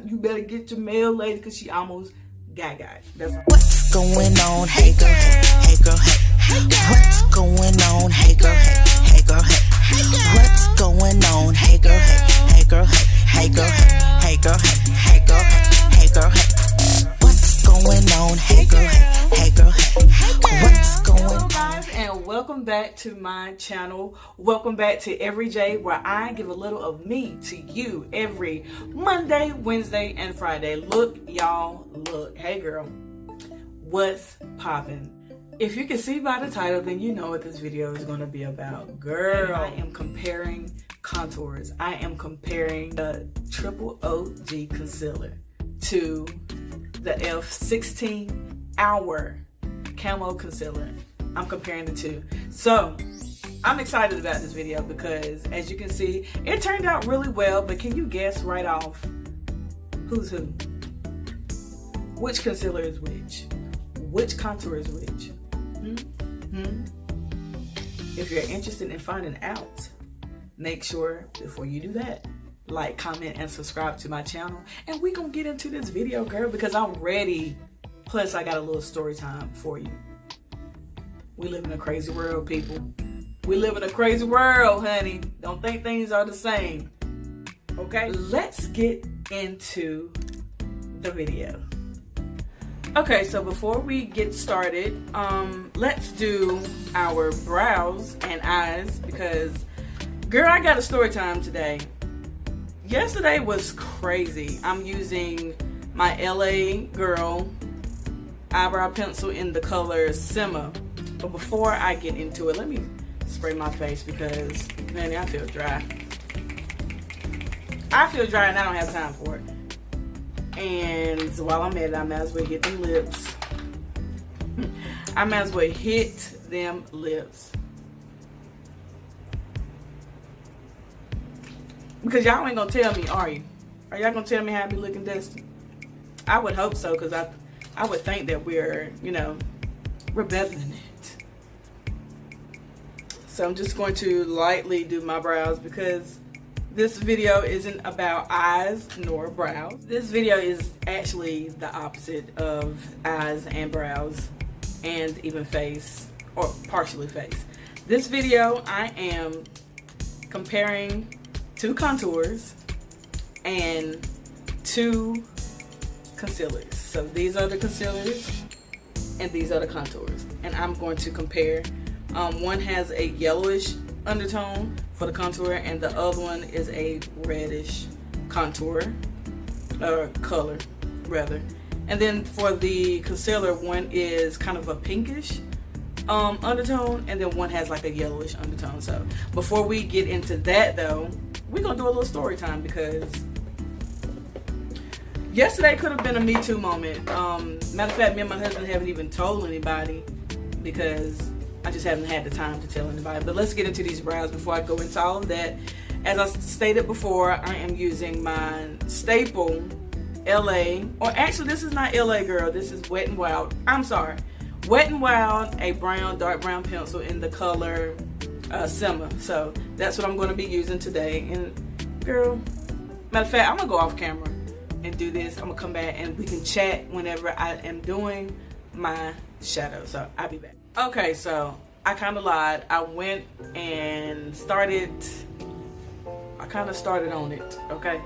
you better get your mail lady because she almost got. That's all. What's going on? Hey girl, hey girl, hey. What's going on? Hey girl, hey girl, hey. What's going on? Hey girl, hey girl, hey girl, hey girl, hey girl, hey girl, hey. What's going on? Hey girl, hey girl, hey. What's going on? Hello guys, and welcome back to my channel. Welcome back to Every J, where I give a little of me to you every Monday, Wednesday, and Friday. Look, y'all, look. Hey girl, what's poppin'? If you can see by the title, then you know what this video is going to be about. Girl, I am comparing contours. I am comparing the Triple OG concealer to the F16 Hour Camo Concealer. I'm comparing the two. So, I'm excited about this video because, as you can see, it turned out really well, but can you guess right off who's who? Which concealer is which? Which contour is which? If you're interested in finding out, make sure before you do that, like, comment, and subscribe to my channel. And we gonna get into this video, girl, because I'm ready. Plus, I got a little story time for you. We live in a crazy world, people. We live in a crazy world, honey. Don't think things are the same. Okay, let's get into the video. Okay, so before we get started, let's do our brows and eyes because, girl, I got a story time today. Yesterday was crazy. I'm using my LA Girl eyebrow pencil in the color Simmer. But before I get into it, let me spray my face because, man, I feel dry. I feel dry and I don't have time for it. And while I'm at it, I might as well hit them lips. I might as well hit them lips. Because y'all ain't gonna tell me, are you? Are y'all gonna tell me how I be looking dusty? I would hope so, because I would think that we're, you know, we're better than it. So I'm just going to lightly do my brows because this video isn't about eyes nor brows. This video is actually the opposite of eyes and brows and even face, or partially face. This video, I am comparing two contours and two concealers. So these are the concealers and these are the contours. And I'm going to compare. One has a yellowish undertone for the contour and the other one is a reddish contour, or color rather. And then for the concealer, one is kind of a pinkish undertone and then one has like a yellowish undertone. So before we get into that though, we're gonna do a little story time because yesterday could have been a Me Too moment. Matter of fact, me and my husband haven't even told anybody because I just haven't had the time to tell anybody. But let's get into these brows before I go into all of that. As I stated before, I am using my staple LA, or actually this is not LA Girl, this is Wet n Wild. I'm sorry, Wet n Wild, a brown, dark brown pencil in the color Simmer. So that's what I'm going to be using today. And girl, matter of fact, I'm gonna go off camera and do this. I'm gonna come back and we can chat whenever I am doing my shadow. So I'll be back. Okay, so I kind of lied. I went and started, I kind of started on it, okay?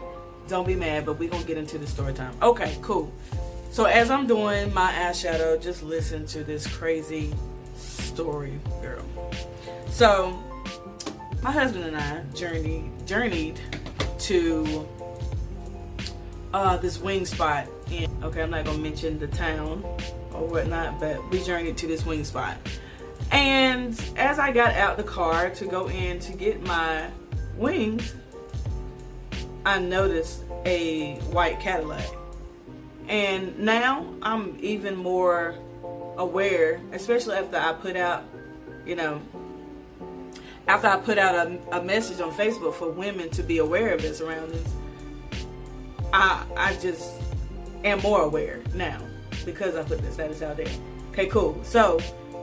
Don't be mad, but we're going to get into the story time. Okay, cool. So as I'm doing my eyeshadow, just listen to this crazy story, girl. So my husband and I journeyed to this wing spot. Okay, I'm not going to mention the town or whatnot, but we journeyed to this wing spot. And as I got out the car to go in to get my wings, I noticed a white Cadillac. And now I'm even more aware, especially after I put out, you know, after I put out a message on Facebook for women to be aware of their surroundings. I just am more aware now because I put the status out there. Okay, cool. So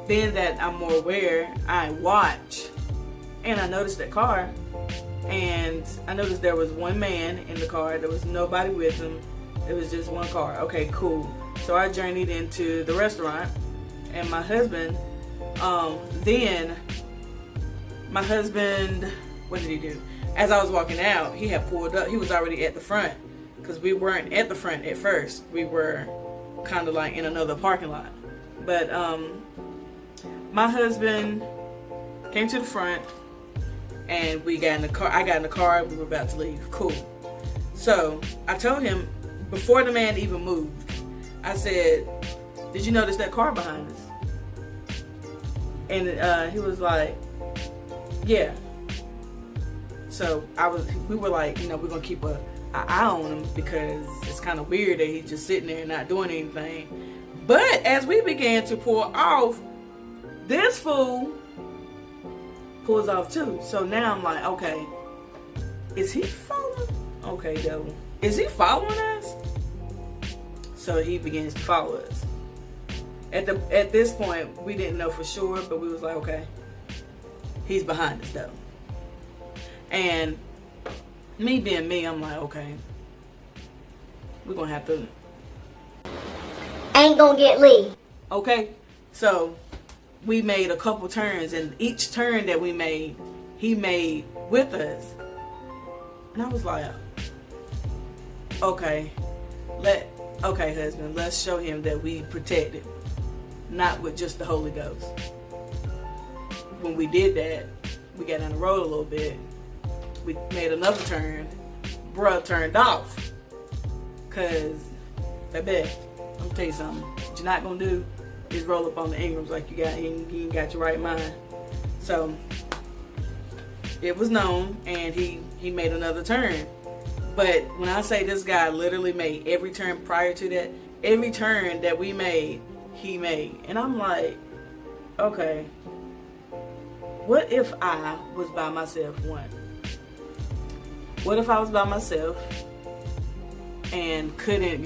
being that I'm more aware, I watch and I noticed that car, and I noticed there was one man in the car. There was nobody with him. It was just one car. Okay, cool. So I journeyed into the restaurant, and my husband, what did he do? As I was walking out, he had pulled up. He was already at the front, because we weren't at the front at first. We were kind of like in another parking lot. But my husband came to the front, and we got in the car. I got in the car. We were about to leave. Cool. So I told him, before the man even moved, I said, "Did you notice that car behind us?" And he was like, "Yeah." So we were like, we're gonna keep an eye on him, because it's kind of weird that he's just sitting there and not doing anything. But as we began to pull off, this fool pulls off too. So now I'm like, okay, is he following? Okay, devil, is he following us? So he begins to follow us. At this point, we didn't know for sure, but we was like, okay, he's behind us though. And me being me, I'm like, okay, we're gonna have to. Ain't gonna get Lee. Okay, so we made a couple turns, and each turn that we made, he made with us. And I was like, okay, husband, let's show him that we protected, not with just the Holy Ghost. When we did that, we got on the road a little bit. We made another turn. Bruh turned off. Cause, baby, I'm gonna tell you something. What you're not gonna do is roll up on the Ingrams like you ain't got your right mind. So it was known, and he made another turn. But when I say this guy literally made every turn prior to that, every turn that we made, he made. And I'm like, okay, what if I was by myself, one? What if I was by myself and couldn't,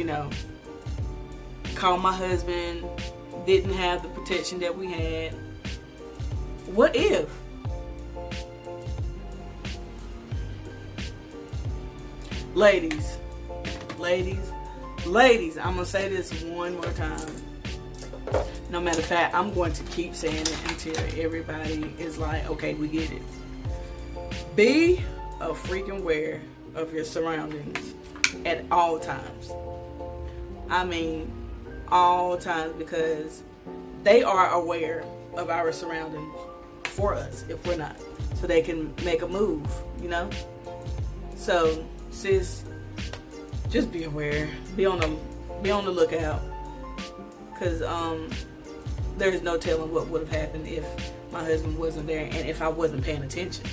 call my husband, didn't have the protection that we had? What if? Ladies, I'm going to say this one more time. No matter of fact, I'm going to keep saying it until everybody is like, okay, we get it. Be a freaking aware of your surroundings at all times. I mean, all times, because they are aware of our surroundings for us if we're not. So they can make a move, So, sis, just be aware. Be on the lookout. Because there's no telling what would have happened if my husband wasn't there and if I wasn't paying attention.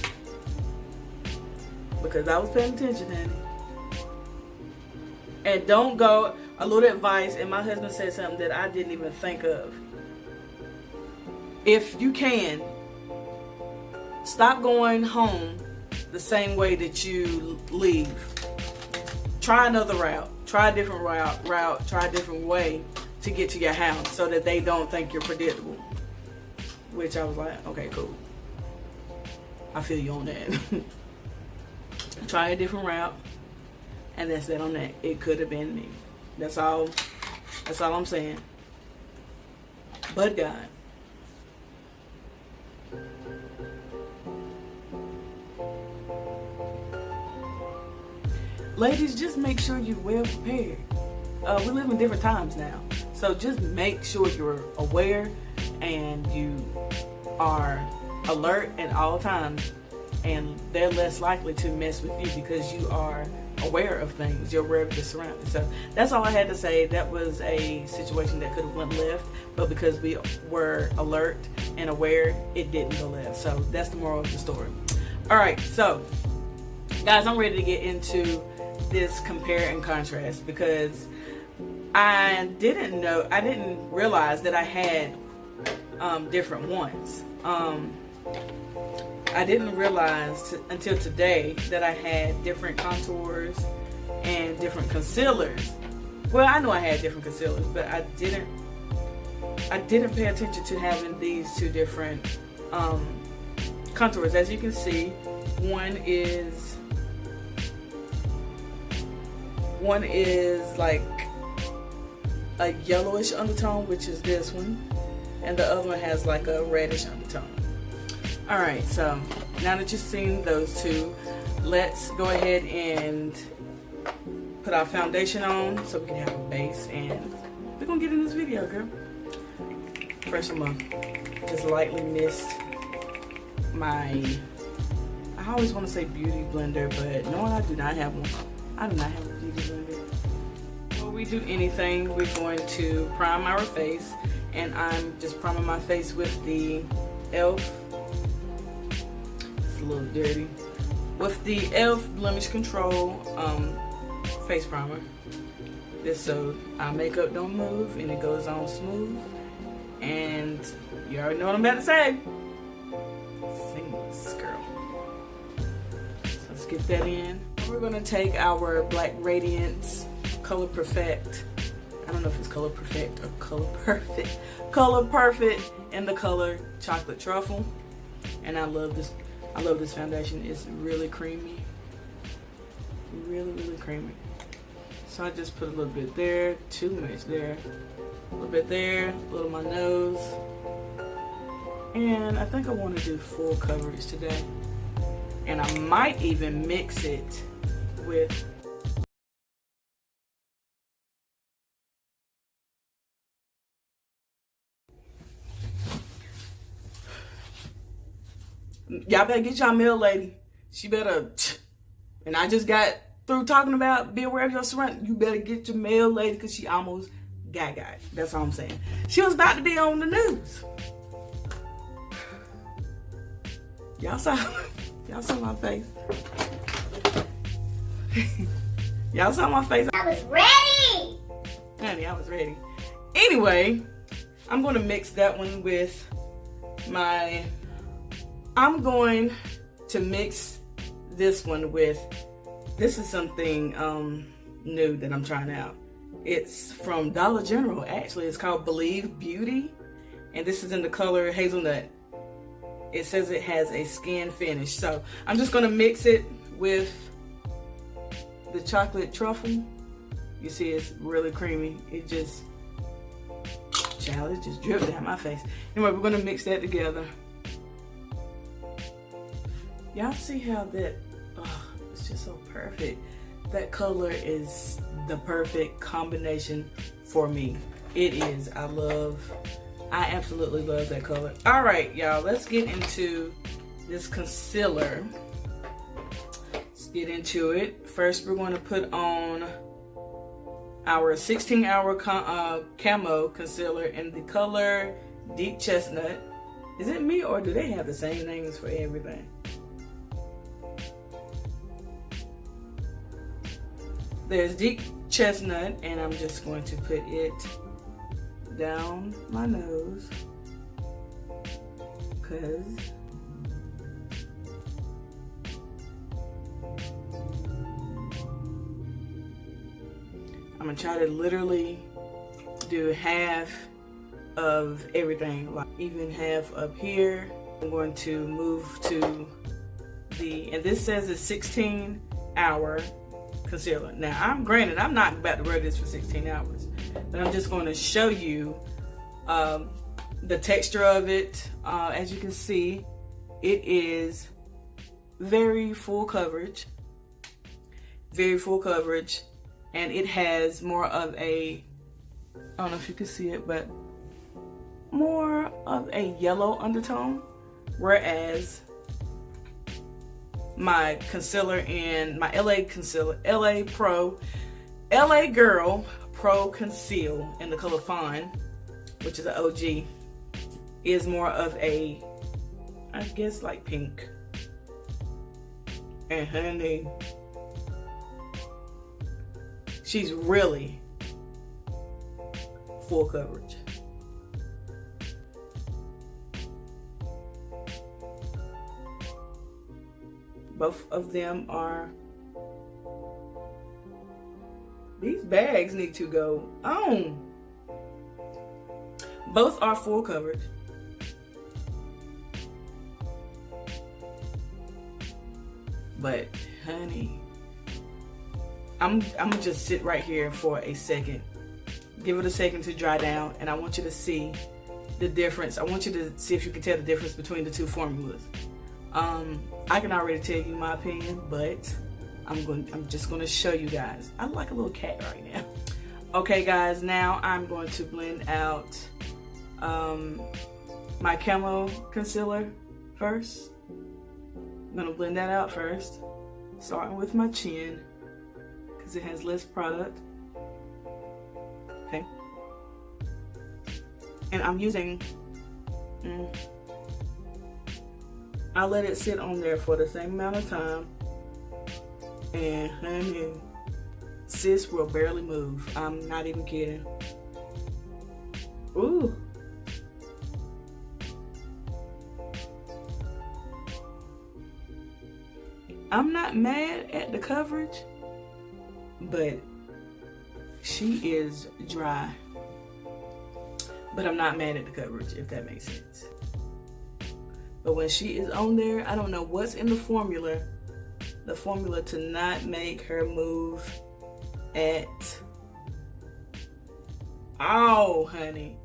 Because I was paying attention, honey. And don't go, a little advice, and my husband said something that I didn't even think of. If you can, stop going home the same way that you leave. Try another route. Try a different route. Try a different way to get to your house so that they don't think you're predictable. Which I was like, okay, cool. I feel you on that. Try a different route, and that's that on that. It could have been me. That's all I'm saying. But God. Ladies, just make sure you're well prepared. We live in different times now, so just make sure you're aware and you are alert at all times, and they're less likely to mess with you because you are aware of things. You're aware of your surroundings. So that's all I had to say. That was a situation that could have went left, but because we were alert and aware, it didn't go left. So that's the moral of the story. All right, so guys, I'm ready to get into this compare and contrast, because I didn't realize that I had different ones. I didn't realize until today that I had different contours and different concealers. Well, I know I had different concealers, but I didn't pay attention to having these two different contours. As you can see, one is One is like a yellowish undertone, which is this one, and the other one has like a reddish undertone. Alright, so now that you've seen those two, let's go ahead and put our foundation on so we can have a base, and we're gonna get in this video, girl. First, I'm gonna just lightly mist my, I always want to say beauty blender, but no, I do not have one. I do not have a beauty blender. Before we do anything, we're going to prime our face, and I'm just priming my face with the e.l.f. It's a little dirty. With the e.l.f. Blemish Control face primer. Just so our makeup don't move and it goes on smooth. And you already know what I'm about to say. Seamless, girl. So let's get that in. We're gonna take our Black Radiance Color Perfect. I don't know if it's Color Perfect or Color Perfect. Color Perfect in the color Chocolate Truffle. And I love this. I love this foundation. It's really creamy. Really, really creamy. So I just put a little bit there, too much there. A little bit there, a little on my nose. And I think I want to do full coverage today. And I might even mix it with y'all better get y'all mail lady. She better, and I just got through talking about be aware of your surroundings. You better get your mail lady because she almost got. That's all I'm saying. She was about to be on the news. Y'all saw my face. Y'all saw my face. I was ready! Honey, I was ready. Anyway, I'm going to mix that one with my, I'm going to mix this one with, this is something new that I'm trying out. It's from Dollar General, actually. It's called Believe Beauty. And this is in the color Hazelnut. It says it has a skin finish. So I'm just going to mix it with the Chocolate Truffle. You see it's really creamy. It just, child, it just dripped down my face. Anyway, we're going to mix that together. Y'all see how that, oh, it's just so perfect. That color is the perfect combination for me. It is. I absolutely love that color. All right, y'all, let's get into this concealer. Let's get into it. First, we're going to put on our 16-hour camo concealer in the color Deep Chestnut. Is it me or do they have the same names for everything? There's Deep Chestnut, and I'm just going to put it down my nose because I'm gonna try to literally do half of everything, like even half up here. I'm going to move to and this says it's 16-hour concealer. Now, I'm not about to wear this for 16 hours, but I'm just going to show you the texture of it. As you can see, it is very full coverage, and it has more of a, I don't know if you can see it, but more of a yellow undertone, whereas my concealer in my LA Girl Pro Conceal in the color Fawn, which is an OG, is more of a, I guess, like pink. And honey, she's really full coverage. Both of them are, these bags need to go on. Both are full coverage. But honey, I'm gonna just sit right here for a second. Give it a second to dry down, and I want you to see the difference. I want you to see if you can tell the difference between the two formulas. I can already tell you my opinion, but I'm just gonna show you guys. I'm like a little cat right now. Okay guys, now I'm going to blend out my camo concealer first. I'm gonna blend that out first, starting with my chin because it has less product. Okay, and I'm using I'll let it sit on there for the same amount of time, and honey, sis will barely move. I'm not even kidding. Ooh. I'm not mad at the coverage, but she is dry. But I'm not mad at the coverage, if that makes sense. But when she is on there, I don't know what's in the formula to not make her move at, oh honey,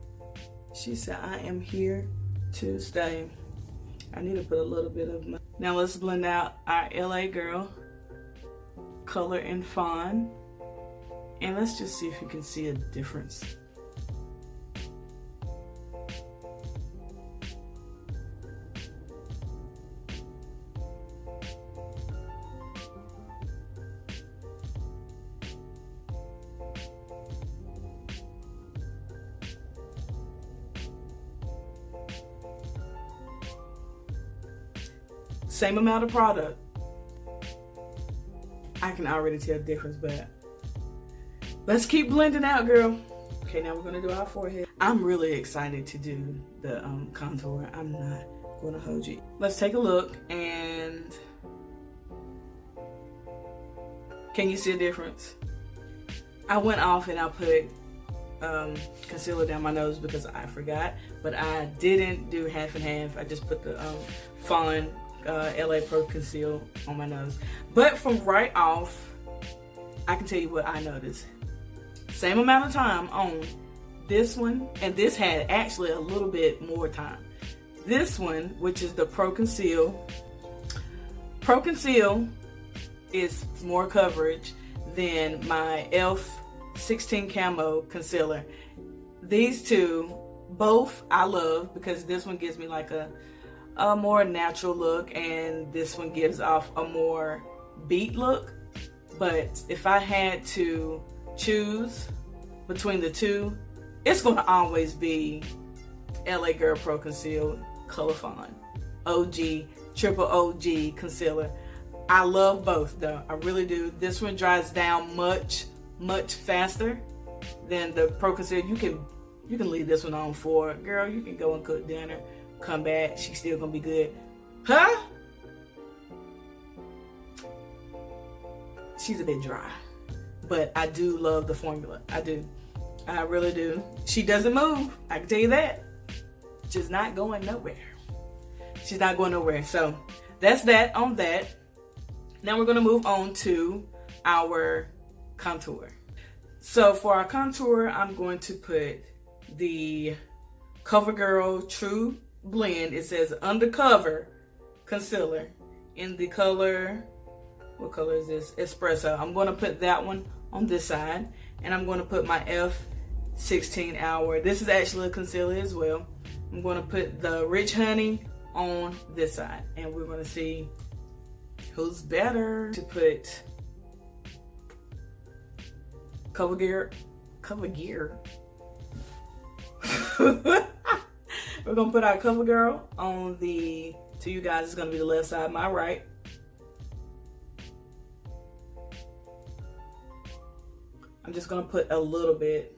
she said I am here to stay. I need to put a little bit of my, now let's blend out our LA Girl color and fawn, and let's just see if you can see a difference. Same amount of product. I can already tell the difference, but let's keep blending out, girl. Okay, now we're gonna do our forehead. I'm really excited to do the contour. I'm not gonna hold you. Let's take a look, and can you see a difference? I went off and I put concealer down my nose because I forgot, but I didn't do half and half. I just put the fawn LA Pro Conceal on my nose. But from right off, I can tell you what I noticed. Same amount of time on this one, and this had actually a little bit more time. This one, which is the Pro Conceal is more coverage than my e.l.f. 16 Camo Concealer. These two, both I love because this one gives me like a more natural look, and this one gives off a more beat look. But if I had to choose between the two, it's gonna always be LA Girl Pro Conceal Color Fawn OG, triple OG concealer. I love both though, I really do. This one dries down much faster than the Pro Conceal. You can leave this one on for, girl, you can go and cook dinner, come back, she's still gonna be good. Huh? She's a bit dry, but I do love the formula. I do. I really do. She doesn't move, I can tell you that. Just not going nowhere. She's not going nowhere. So that's that on that. Now we're gonna move on to our contour. So for our contour, I'm going to put the CoverGirl True Blend. It says Undercover Concealer in the color, what color is this? Espresso. I'm going to put that one on this side, and I'm going to put my e.l.f. 16 Hour. This is actually a concealer as well. I'm going to put the Rich Honey on this side, and we're going to see who's better. To put CoverGirl. We're gonna put our CoverGirl on the, to you guys, it's gonna be the left side, my right. I'm just gonna put a little bit,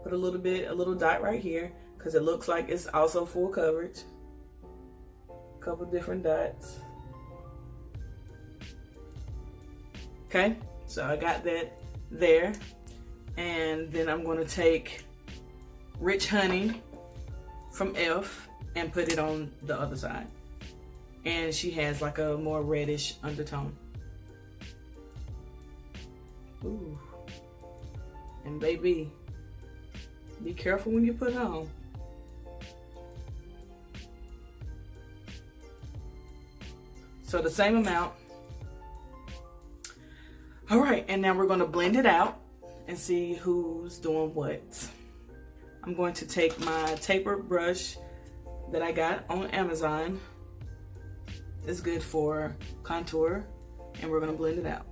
a little dot right here, because it looks like it's also full coverage. A couple different dots. Okay, so I got that there. And then I'm gonna take Rich Honey from e.l.f. and put it on the other side. And she has like a more reddish undertone. Ooh. And baby, be careful when you put it on. So the same amount. All right, and now we're gonna blend it out and see who's doing what. I'm going to take my tapered brush that I got on Amazon. It's good for contour, and we're gonna blend it out.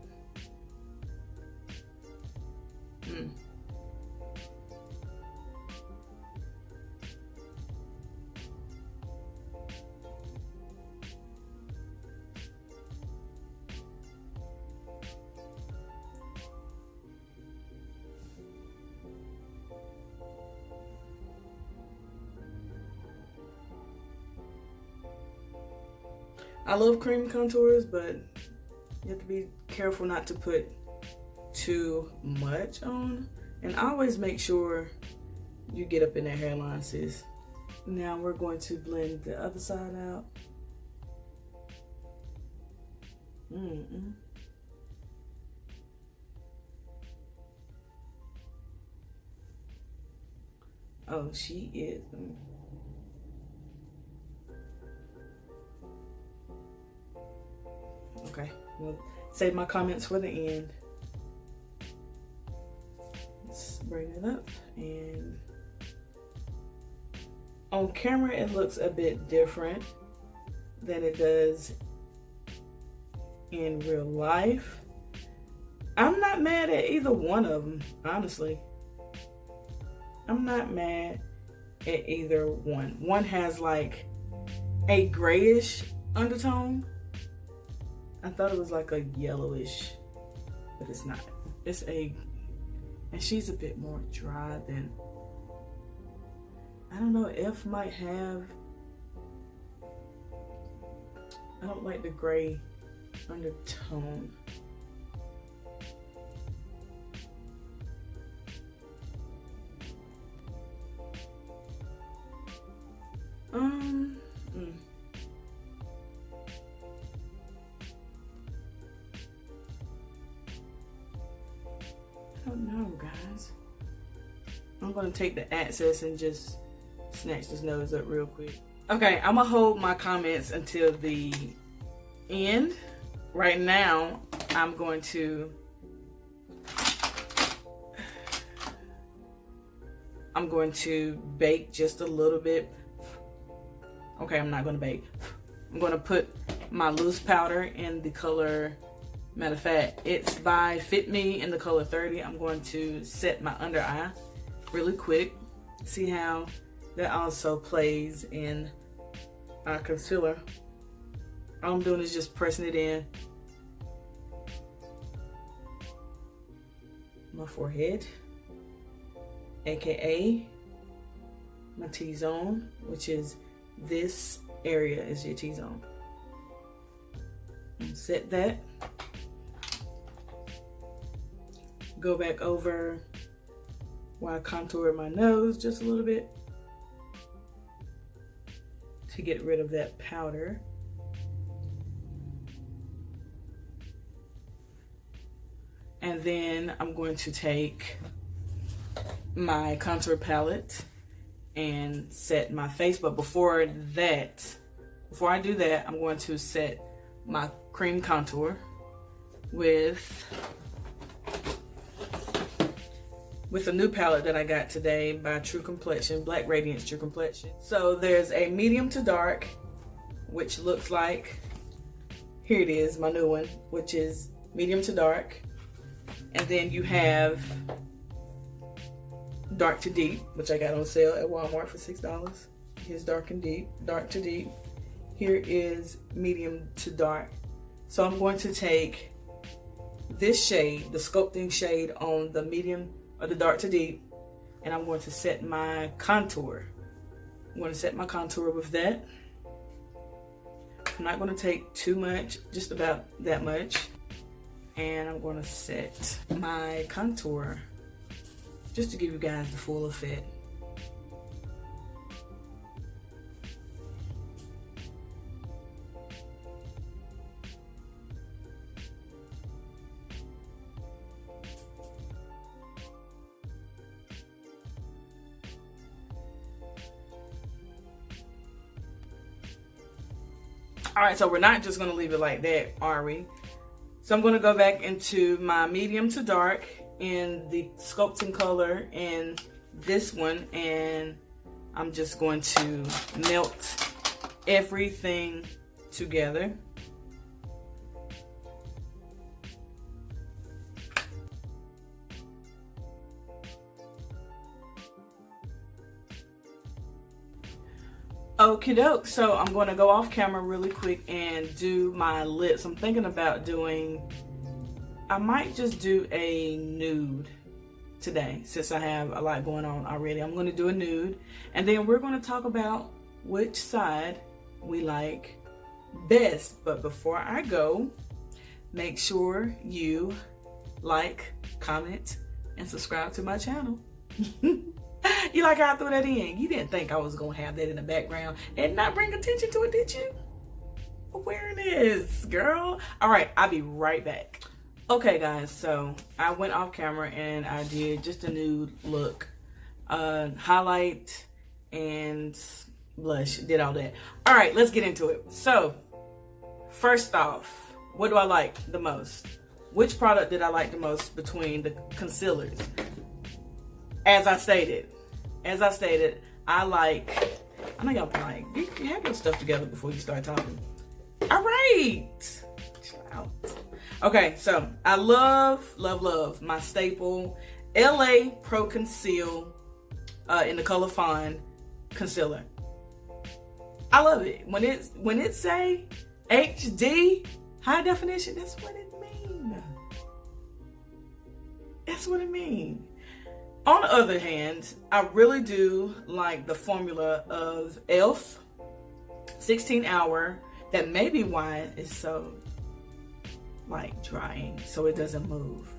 I love cream contours, but you have to be careful not to put too much on. And always make sure you get up in that hairline, sis. Now we're going to blend the other side out. Oh, she is. Okay, we'll save my comments for the end. Let's bring it up, and on camera it looks a bit different than it does in real life. I'm not mad at either one of them, honestly. I'm not mad at either one. One has like a grayish undertone. I thought it was like a yellowish, but it's not. It's a, and she's a bit more dry than, I don't know, F might have, I don't like the gray undertone. I don't know, guys. I'm gonna take the access and just snatch this nose up real quick. Okay, I'm gonna hold my comments until the end. Right now, I'm going to bake just a little bit. Okay, I'm not gonna bake. I'm gonna put my loose powder in the color, matter of fact, it's by Fit Me in the color 30. I'm going to set my under eye really quick. See how that also plays in our concealer. All I'm doing is just pressing it in my forehead, aka my T-zone, which is this area is your T-zone. Set that. Go back over while I contour my nose just a little bit to get rid of that powder. And then I'm going to take my contour palette and set my face. But before I do that, I'm going to set my cream contour with a new palette that I got today by True Complexion, Black Radiance True Complexion. So there's a medium to dark, which looks like, here it is, my new one, which is medium to dark. And then you have dark to deep, which I got on sale at Walmart for $6. Here's dark and deep, dark to deep. Here is medium to dark. So I'm going to take this shade, the sculpting shade on the medium or the dark to deep, and I'm going to set my contour. I'm going to set my contour with that. I'm not going to take too much, just about that much. And I'm going to set my contour just to give you guys the full effect. All right, so we're not just gonna leave it like that, are we? So I'm gonna go back into my medium to dark in the sculpting color in this one, and I'm just going to melt everything together. Okie doke, so I'm going to go off camera really quick and do my lips. I'm thinking about I might just do a nude today since I have a lot going on already. I'm going to do a nude, and then we're going to talk about which side we like best. But before I go, make sure you like, comment, and subscribe to my channel. You like how I threw that in? You didn't think I was going to have that in the background and not bring attention to it, did you? Awareness, girl. All right, I'll be right back. Okay, guys, so I went off camera and I did just a nude look. Highlight and blush, did all that. All right, let's get into it. So, first off, what do I like the most? Which product did I like the most between the concealers? As I stated, I know y'all like, you have your stuff together before you start talking. All right. Chill out. Okay, so I love my staple LA Pro Conceal in the color Fawn concealer. I love it. When it say HD, high definition, that's what it means. That's what it means. On the other hand, I really do like the formula of e.l.f. 16 hour. That may be why it's so like drying, so it doesn't move.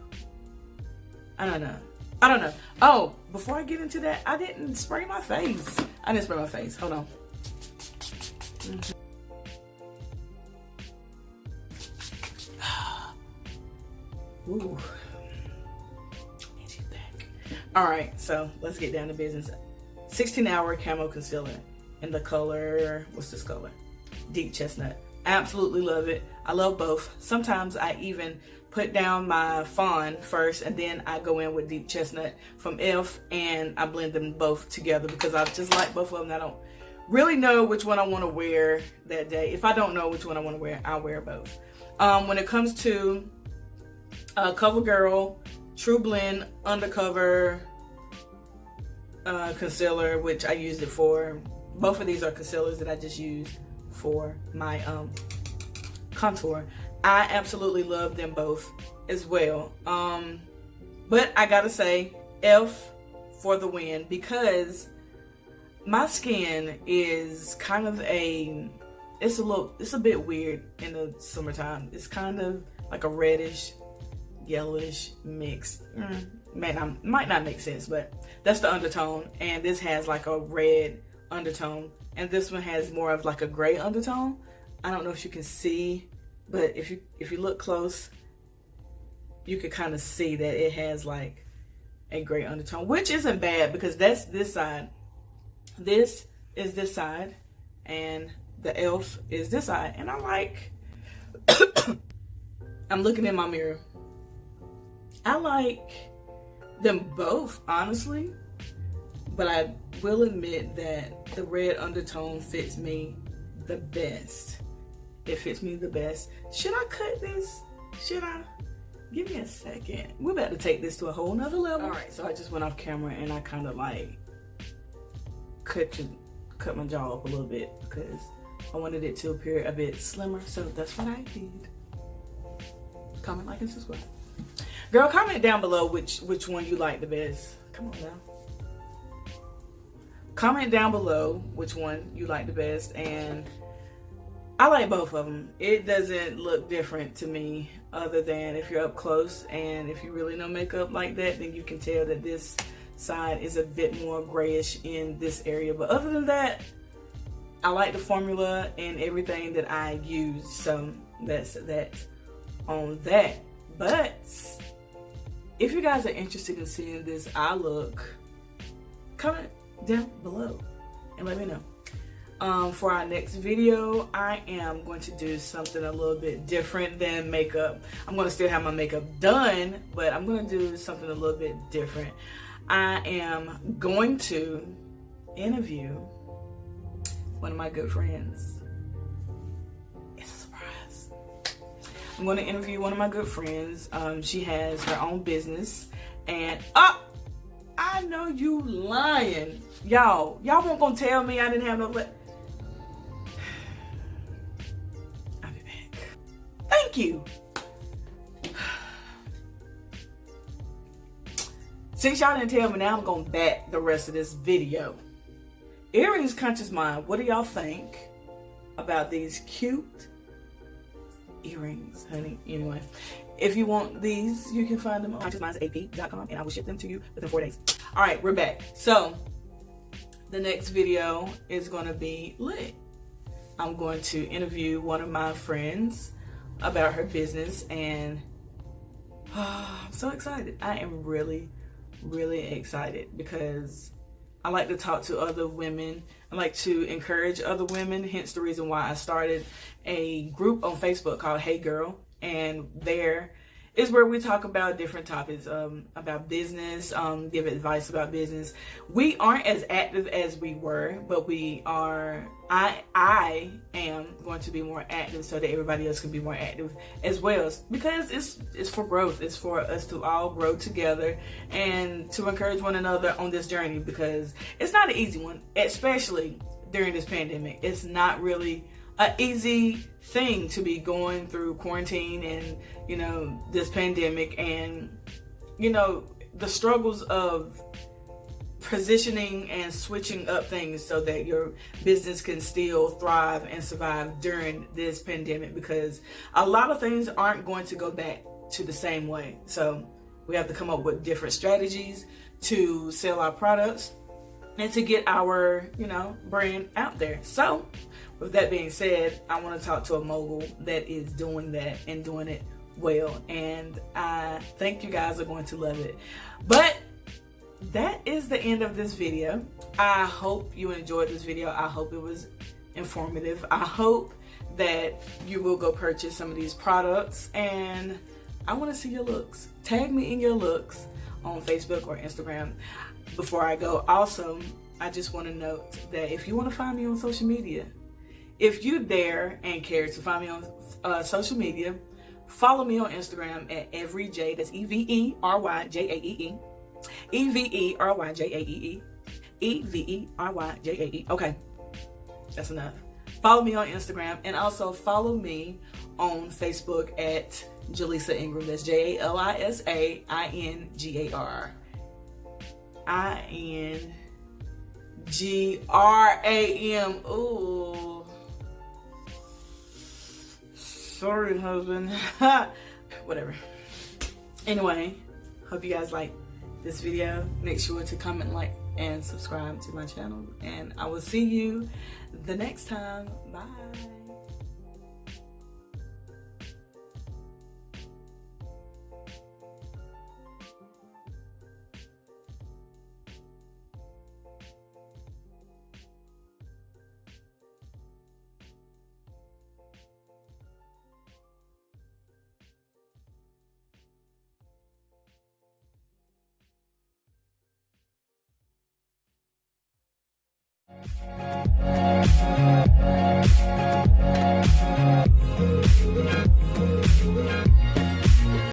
I don't know. Oh, before I get into that, I didn't spray my face. Hold on. Ooh. All right, so let's get down to business. 16 hour camo concealer in the color, what's this color? Deep Chestnut. Absolutely love it. I love both. Sometimes I even put down my Fawn first and then I go in with Deep Chestnut from e.l.f. and I blend them both together because I just like both of them. I don't really know which one I want to wear that day. If I don't know which one I want to wear, I'll wear both. When it comes to CoverGirl True Blend Undercover concealer, which I used it for. Both of these are concealers that I just used for my contour. I absolutely love them both as well. But I gotta say, e.l.f. for the win, because my skin is kind of it's a bit weird in the summertime. It's kind of like a reddish yellowish mix. Might not make sense, but that's the undertone, and this has like a red undertone, and this one has more of like a gray undertone. I don't know if you can see, but if you look close, you can kind of see that it has like a gray undertone, which isn't bad because that's this side. This is this side, and the e.l.f. is this side, and I like I'm looking in my mirror. I like them both, honestly, but I will admit that the red undertone fits me the best. It fits me the best. Should I cut this? Should I? Give me a second. We're about to take this to a whole nother level. All right, so I just went off camera and I kind of like cut my jaw up a little bit because I wanted it to appear a bit slimmer. So that's what I did. Comment, like, and subscribe. Girl, comment down below which one you like the best. Come on now. Comment down below which one you like the best, and I like both of them. It doesn't look different to me other than if you're up close, and if you really know makeup like that, then you can tell that this side is a bit more grayish in this area. But other than that, I like the formula and everything that I use. So that's that on that. But if you guys are interested in seeing this eye look, comment down below and let me know. For our next video, I am going to do something a little bit different than makeup. I'm going to still have my makeup done, but I'm going to do something a little bit different. I am going to interview one of my good friends. It's a surprise. I'm going to interview one of my good friends. She has her own business, and I know you lying. Y'all weren't gonna tell me I didn't have no I'll be back. Thank you. Since y'all didn't tell me, now I'm gonna back the rest of this video. Earrings Conscious Mind, what do y'all think about these cute earrings, honey? Anyway, if you want these, you can find them on consciousmindsap.com, and I will ship them to you within 4 days. All right, we're back. So the next video is going to be lit. I'm going to interview one of my friends about her business, and I'm so excited. I am really, really excited because I like to talk to other women. I like to encourage other women, hence the reason why I started a group on Facebook called Hey Girl. And there is where we talk about different topics, about business, give advice about business. We aren't as active as we were, but we are. I am going to be more active so that everybody else can be more active as well, because it's for growth. It's for us to all grow together and to encourage one another on this journey, because it's not an easy one, especially during this pandemic. It's not really an easy thing to be going through quarantine and, you know, this pandemic, and, you know, the struggles of positioning and switching up things so that your business can still thrive and survive during this pandemic, because a lot of things aren't going to go back to the same way. So we have to come up with different strategies to sell our products and to get our, you know, brand out there. So with that being said, I want to talk to a mogul that is doing that and doing it well, and I think you guys are going to love it. But that is the end of this video. I hope you enjoyed this video. I hope it was informative. I hope that you will go purchase some of these products, and I want to see your looks. Tag me in your looks on Facebook or Instagram. Before I go, also, I just want to note that if you want to find me on social media, if you dare and care to find me on social media, follow me on Instagram at everyj. That's EVERYJAEE. EVERYJAEE. EVERYJAEE. Okay, that's enough. Follow me on Instagram, and also follow me on Facebook at Jalisa Ingram. That's JALISAINGAR. INGRAM. Ooh. Sorry, husband. Whatever. Anyway, hope you guys like this video. Make sure to comment, like, and subscribe to my channel. And I will see you the next time. Bye.